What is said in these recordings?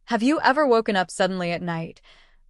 Have you ever woken up suddenly at night,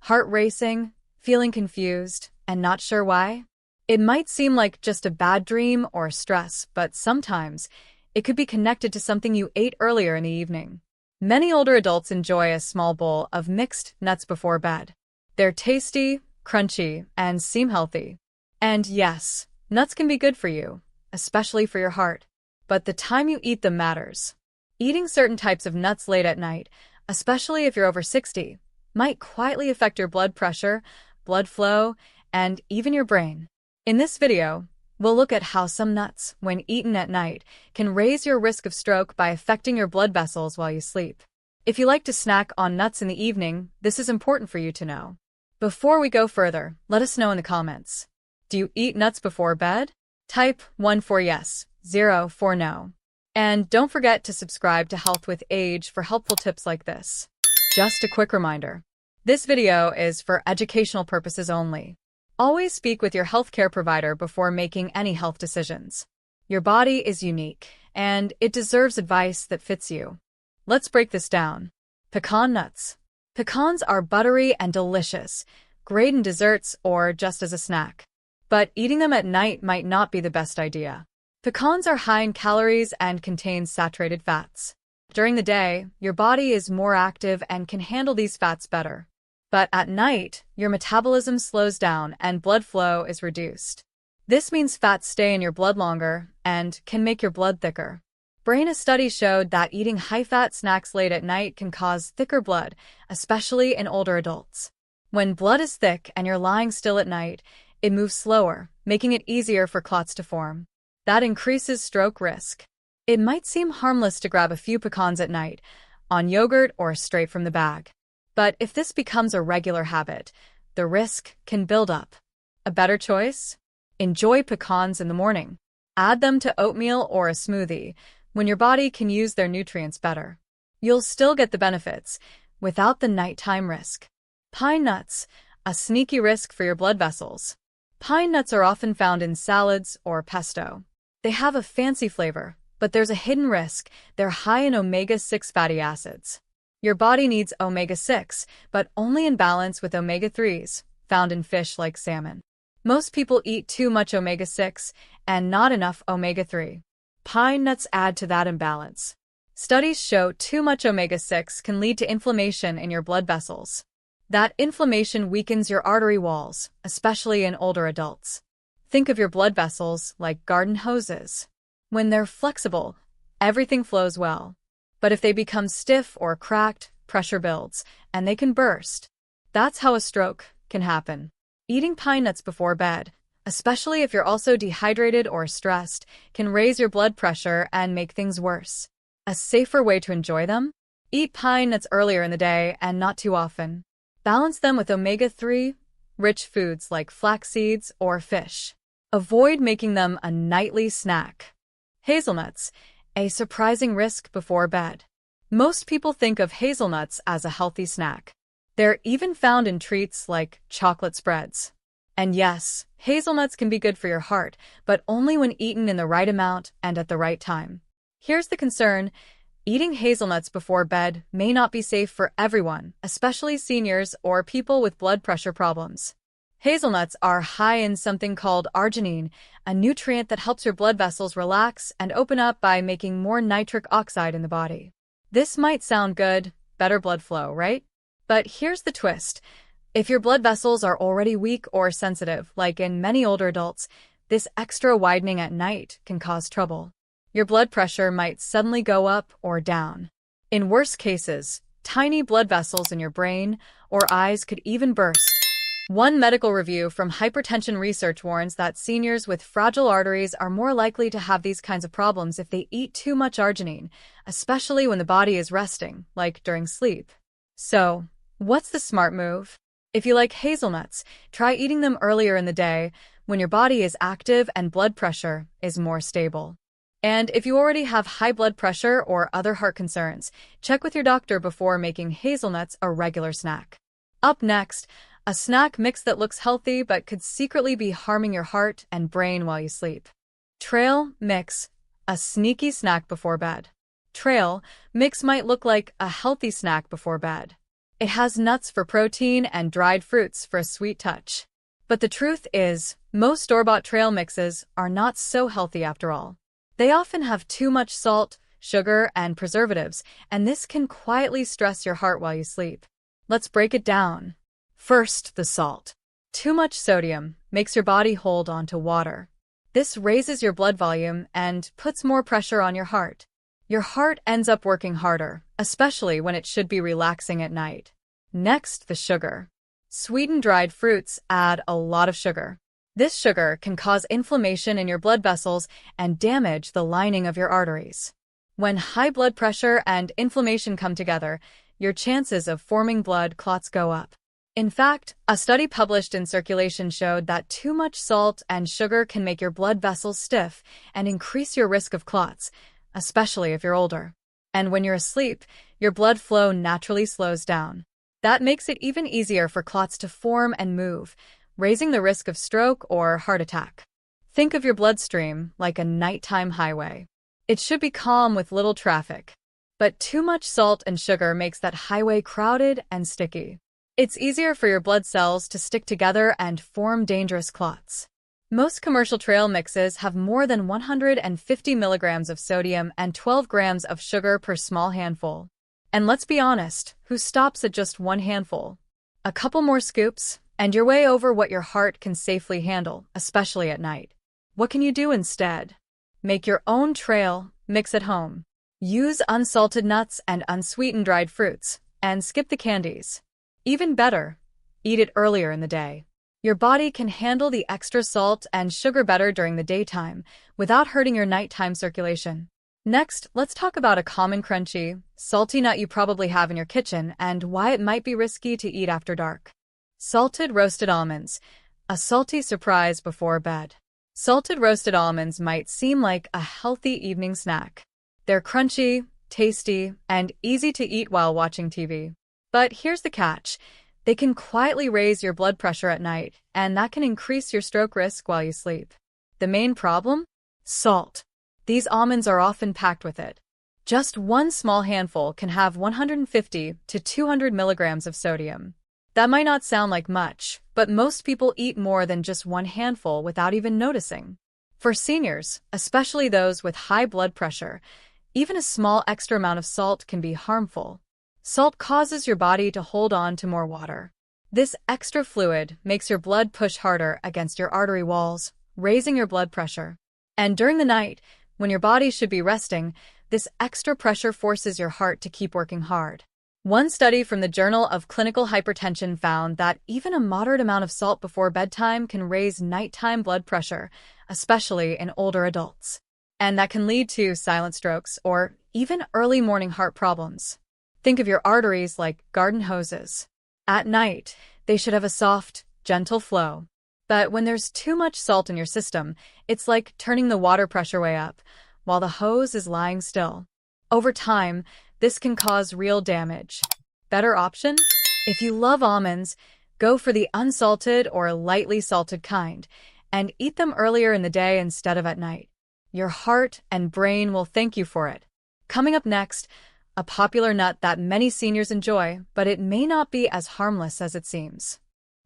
heart racing, feeling confused, and not sure why? It might seem like just a bad dream or stress, but sometimes it could be connected to something you ate earlier in the evening. Many older adults enjoy a small bowl of mixed nuts before bed. They're tasty, crunchy, and seem healthy. And yes, nuts can be good for you, especially for your heart. But the time you eat them matters. Eating certain types of nuts late at night, especially if you're over 60, might quietly affect your blood pressure, blood flow, and even your brain. In this video, we'll look at how some nuts, when eaten at night, can raise your risk of stroke by affecting your blood vessels while you sleep. If you like to snack on nuts in the evening, this is important for you to know. Before we go further, let us know in the comments. Do you eat nuts before bed? Type 1 for yes, 0 for no. And don't forget to subscribe to Health with Age for helpful tips like this. Just a quick reminder. This video is for educational purposes only. Always speak with your healthcare provider before making any health decisions. Your body is unique, and it deserves advice that fits you. Let's break this down. Pecan nuts. Pecans are buttery and delicious, great in desserts or just as a snack. But eating them at night might not be the best idea. Pecans are high in calories and contain saturated fats. During the day, your body is more active and can handle these fats better. But at night, your metabolism slows down and blood flow is reduced. This means fats stay in your blood longer and can make your blood thicker. Brain studies showed that eating high-fat snacks late at night can cause thicker blood, especially in older adults. When blood is thick and you're lying still at night, it moves slower, making it easier for clots to form. That increases stroke risk. It might seem harmless to grab a few pecans at night, on yogurt or straight from the bag. But if this becomes a regular habit, the risk can build up. A better choice? Enjoy pecans in the morning. Add them to oatmeal or a smoothie, when your body can use their nutrients better. You'll still get the benefits, without the nighttime risk. Pine nuts, a sneaky risk for your blood vessels. Pine nuts are often found in salads or pesto. They have a fancy flavor, but there's a hidden risk. They're high in omega-6 fatty acids. Your body needs omega-6, but only in balance with omega-3s, found in fish like salmon. Most people eat too much omega-6 and not enough omega-3. Pine nuts add to that imbalance. Studies show too much omega-6 can lead to inflammation in your blood vessels. That inflammation weakens your artery walls, especially in older adults. Think of your blood vessels like garden hoses. When they're flexible, everything flows well. But if they become stiff or cracked, pressure builds, and they can burst. That's how a stroke can happen. Eating pine nuts before bed, especially if you're also dehydrated or stressed, can raise your blood pressure and make things worse. A safer way to enjoy them? Eat pine nuts earlier in the day and not too often. Balance them with omega-3 rich foods like flax seeds or fish. Avoid making them a nightly snack. Hazelnuts, a surprising risk before bed. Most people think of hazelnuts as a healthy snack. They're even found in treats like chocolate spreads. And yes, hazelnuts can be good for your heart, but only when eaten in the right amount and at the right time. Here's the concern. Eating hazelnuts before bed may not be safe for everyone, especially seniors or people with blood pressure problems. Hazelnuts are high in something called arginine, a nutrient that helps your blood vessels relax and open up by making more nitric oxide in the body. This might sound good, better blood flow, right? But here's the twist. If your blood vessels are already weak or sensitive, like in many older adults, this extra widening at night can cause trouble. Your blood pressure might suddenly go up or down. In worst cases, tiny blood vessels in your brain or eyes could even burst. One medical review from hypertension research warns that seniors with fragile arteries are more likely to have these kinds of problems if they eat too much arginine, especially when the body is resting, like during sleep. So, what's the smart move? If you like hazelnuts, try eating them earlier in the day, when your body is active and blood pressure is more stable. And if you already have high blood pressure or other heart concerns, check with your doctor before making hazelnuts a regular snack. Up next, a snack mix that looks healthy but could secretly be harming your heart and brain while you sleep. Trail mix, a sneaky snack before bed. trail mix might look like a healthy snack before bed. It has nuts for protein and dried fruits for a sweet touch. But the truth is, most store-bought trail mixes are not so healthy after all. They often have too much salt, sugar, and preservatives, and this can quietly stress your heart while you sleep. Let's break it down. First, the salt. Too much sodium makes your body hold on to water. This raises your blood volume and puts more pressure on your heart. Your heart ends up working harder, especially when it should be relaxing at night. Next, the sugar. Sweetened dried fruits add a lot of sugar. This sugar can cause inflammation in your blood vessels and damage the lining of your arteries. When high blood pressure and inflammation come together, your chances of forming blood clots go up. In fact, a study published in Circulation showed that too much salt and sugar can make your blood vessels stiff and increase your risk of clots, especially if you're older. And when you're asleep, your blood flow naturally slows down. That makes it even easier for clots to form and move, raising the risk of stroke or heart attack. Think of your bloodstream like a nighttime highway. It should be calm with little traffic. But too much salt and sugar makes that highway crowded and sticky. It's easier for your blood cells to stick together and form dangerous clots. Most commercial trail mixes have more than 150 milligrams of sodium and 12 grams of sugar per small handful. And let's be honest, who stops at just one handful? A couple more scoops, and you're way over what your heart can safely handle, especially at night. What can you do instead? Make your own trail mix at home. Use unsalted nuts and unsweetened dried fruits, and skip the candies. Even better, eat it earlier in the day. Your body can handle the extra salt and sugar better during the daytime without hurting your nighttime circulation. Next, let's talk about a common crunchy, salty nut you probably have in your kitchen and why it might be risky to eat after dark. Salted roasted almonds, a salty surprise before bed. Salted roasted almonds might seem like a healthy evening snack. They're crunchy, tasty, and easy to eat while watching TV. But here's the catch. They can quietly raise your blood pressure at night, and that can increase your stroke risk while you sleep. The main problem? Salt. These almonds are often packed with it. Just one small handful can have 150 to 200 milligrams of sodium. That might not sound like much, but most people eat more than just one handful without even noticing. For seniors, especially those with high blood pressure, even a small extra amount of salt can be harmful. Salt causes your body to hold on to more water. This extra fluid makes your blood push harder against your artery walls, raising your blood pressure. And during the night, when your body should be resting, this extra pressure forces your heart to keep working hard. One study from the Journal of Clinical Hypertension found that even a moderate amount of salt before bedtime can raise nighttime blood pressure, especially in older adults. And that can lead to silent strokes or even early morning heart problems. Think of your arteries like garden hoses. At night, they should have a soft, gentle flow. But when there's too much salt in your system, it's like turning the water pressure way up, while the hose is lying still. Over time, this can cause real damage. Better option? If you love almonds, go for the unsalted or lightly salted kind, and eat them earlier in the day instead of at night. Your heart and brain will thank you for it. Coming up next, a popular nut that many seniors enjoy, but it may not be as harmless as it seems.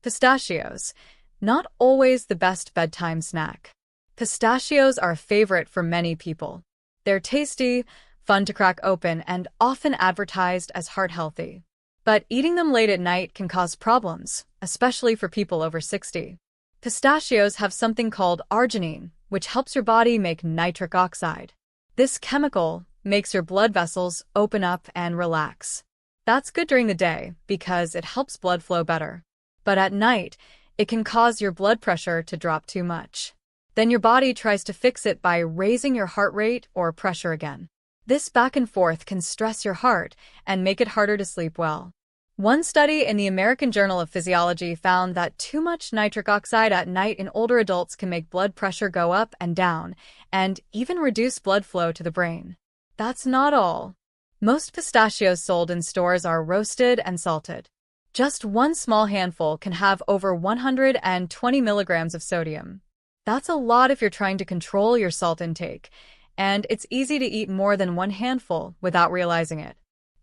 Pistachios. Not always the best bedtime snack. Pistachios are a favorite for many people. They're tasty, fun to crack open, and often advertised as heart-healthy. But eating them late at night can cause problems, especially for people over 60. Pistachios have something called arginine, which helps your body make nitric oxide. This chemical makes your blood vessels open up and relax. That's good during the day because it helps blood flow better. But at night, it can cause your blood pressure to drop too much. Then your body tries to fix it by raising your heart rate or pressure again. This back and forth can stress your heart and make it harder to sleep well. One study in the American Journal of Physiology found that too much nitric oxide at night in older adults can make blood pressure go up and down, and even reduce blood flow to the brain. That's not all. Most pistachios sold in stores are roasted and salted. Just one small handful can have over 120 milligrams of sodium. That's a lot if you're trying to control your salt intake, and it's easy to eat more than one handful without realizing it.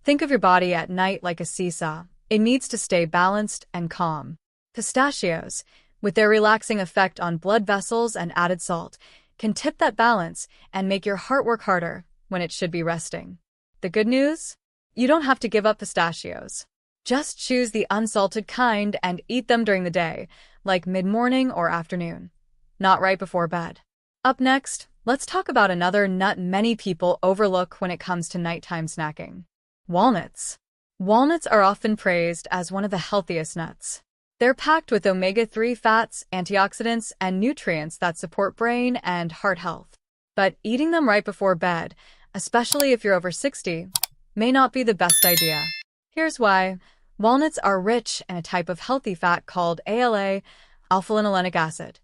Think of your body at night like a seesaw. It needs to stay balanced and calm. Pistachios, with their relaxing effect on blood vessels and added salt, can tip that balance and make your heart work harder when it should be resting. The good news? You don't have to give up pistachios. Just choose the unsalted kind and eat them during the day, like mid-morning or afternoon, not right before bed. Up next, let's talk about another nut many people overlook when it comes to nighttime snacking. Walnuts. Walnuts are often praised as one of the healthiest nuts. They're packed with omega-3 fats, antioxidants, and nutrients that support brain and heart health. But eating them right before bed, especially if you're over 60, may not be the best idea. Here's why. Walnuts are rich in a type of healthy fat called ALA, alpha-linolenic acid.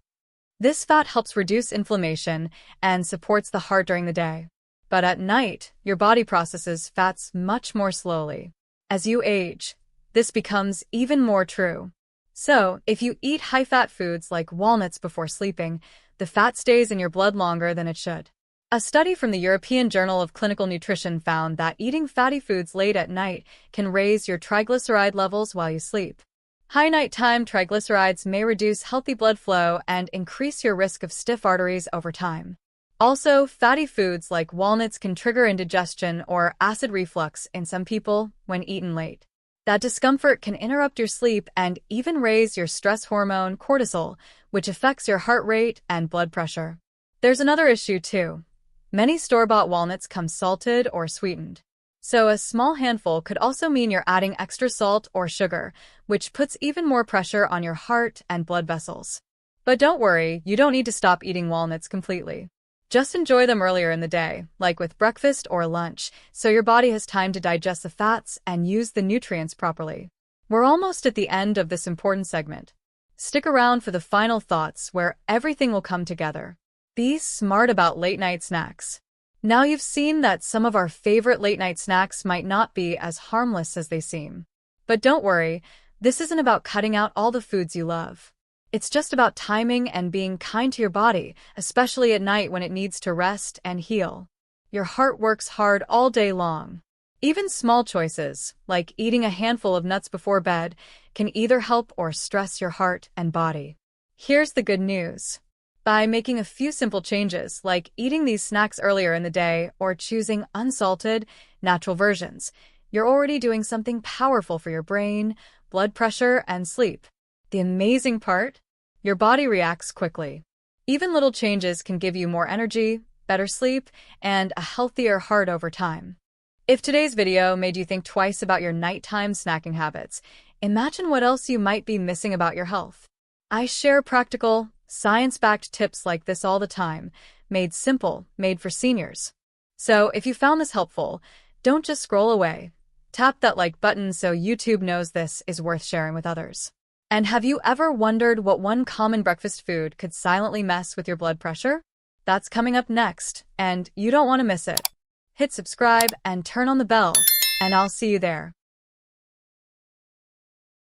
This fat helps reduce inflammation and supports the heart during the day. But at night, your body processes fats much more slowly. As you age, this becomes even more true. So, if you eat high-fat foods like walnuts before sleeping, the fat stays in your blood longer than it should. A study from the European Journal of Clinical Nutrition found that eating fatty foods late at night can raise your triglyceride levels while you sleep. High nighttime triglycerides may reduce healthy blood flow and increase your risk of stiff arteries over time. Also, fatty foods like walnuts can trigger indigestion or acid reflux in some people when eaten late. That discomfort can interrupt your sleep and even raise your stress hormone, cortisol, which affects your heart rate and blood pressure. There's another issue too. Many store-bought walnuts come salted or sweetened. So a small handful could also mean you're adding extra salt or sugar, which puts even more pressure on your heart and blood vessels. But don't worry, you don't need to stop eating walnuts completely. Just enjoy them earlier in the day, like with breakfast or lunch, so your body has time to digest the fats and use the nutrients properly. We're almost at the end of this important segment. Stick around for the final thoughts where everything will come together. Be smart about late-night snacks. Now you've seen that some of our favorite late-night snacks might not be as harmless as they seem. But don't worry, this isn't about cutting out all the foods you love. It's just about timing and being kind to your body, especially at night when it needs to rest and heal. Your heart works hard all day long. Even small choices, like eating a handful of nuts before bed, can either help or stress your heart and body. Here's the good news. By making a few simple changes, like eating these snacks earlier in the day or choosing unsalted, natural versions, you're already doing something powerful for your brain, blood pressure, and sleep. The amazing part? Your body reacts quickly. Even little changes can give you more energy, better sleep, and a healthier heart over time. If today's video made you think twice about your nighttime snacking habits, imagine what else you might be missing about your health. I share practical, science-backed tips like this all the time, made simple, made for seniors. So if you found this helpful, don't just scroll away. Tap that like button so YouTube knows this is worth sharing with others. And have you ever wondered what one common breakfast food could silently mess with your blood pressure? That's coming up next, and you don't want to miss it. Hit subscribe and turn on the bell, and I'll see you there.